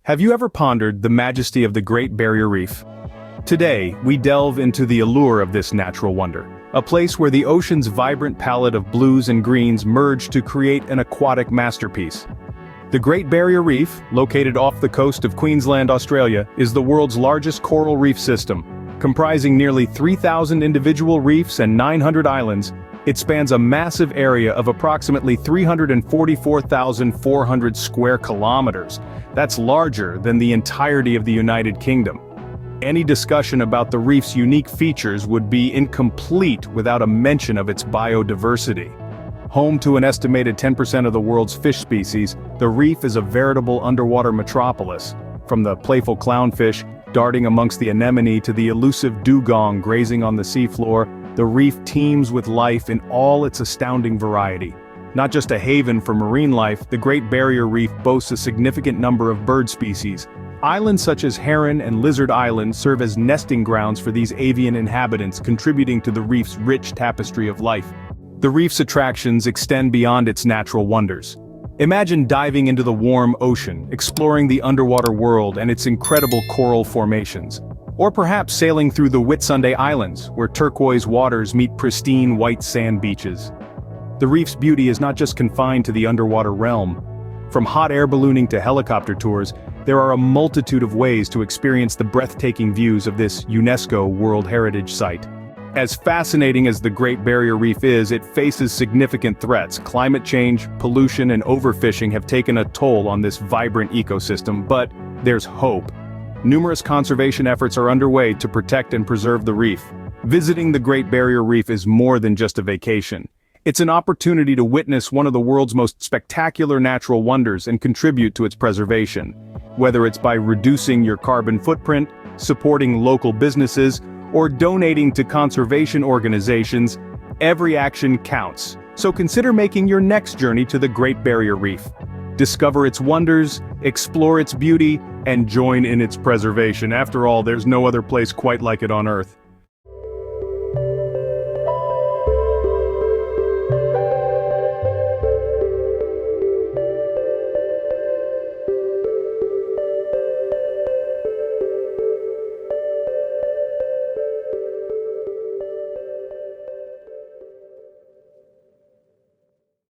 Have you ever pondered the majesty of the Great Barrier Reef? Today, we delve into the allure of this natural wonder, a place where the ocean's vibrant palette of blues and greens merge to create an aquatic masterpiece. The Great Barrier Reef, located off the coast of Queensland, Australia, is the world's largest coral reef system. Comprising nearly 3,000 individual reefs and 900 islands, it spans a massive area of approximately 344,400 square kilometers. That's larger than the entirety of the United Kingdom. Any discussion about the reef's unique features would be incomplete without a mention of its biodiversity. Home to an estimated 10% of the world's fish species, the reef is a veritable underwater metropolis. From the playful clownfish darting amongst the anemone to the elusive dugong grazing on the seafloor, the reef teems with life in all its astounding variety. Not just a haven for marine life, the Great Barrier Reef boasts a significant number of bird species. Islands such as Heron and Lizard Island serve as nesting grounds for these avian inhabitants, contributing to the reef's rich tapestry of life. The reef's attractions extend beyond its natural wonders. Imagine diving into the warm ocean, exploring the underwater world and its incredible coral formations. Or perhaps sailing through the Whitsunday Islands, where turquoise waters meet pristine white sand beaches. The reef's beauty is not just confined to the underwater realm. From hot air ballooning to helicopter tours, there are a multitude of ways to experience the breathtaking views of this UNESCO World Heritage Site. As fascinating as the Great Barrier Reef is, it faces significant threats. Climate change, pollution, and overfishing have taken a toll on this vibrant ecosystem, but there's hope. Numerous conservation efforts are underway to protect and preserve the reef. Visiting the Great Barrier Reef is more than just a vacation. It's an opportunity to witness one of the world's most spectacular natural wonders and contribute to its preservation. Whether it's by reducing your carbon footprint, supporting local businesses, or donating to conservation organizations, every action counts. So consider making your next journey to the Great Barrier Reef. Discover its wonders, explore its beauty, and join in its preservation. After all, there's no other place quite like it on Earth.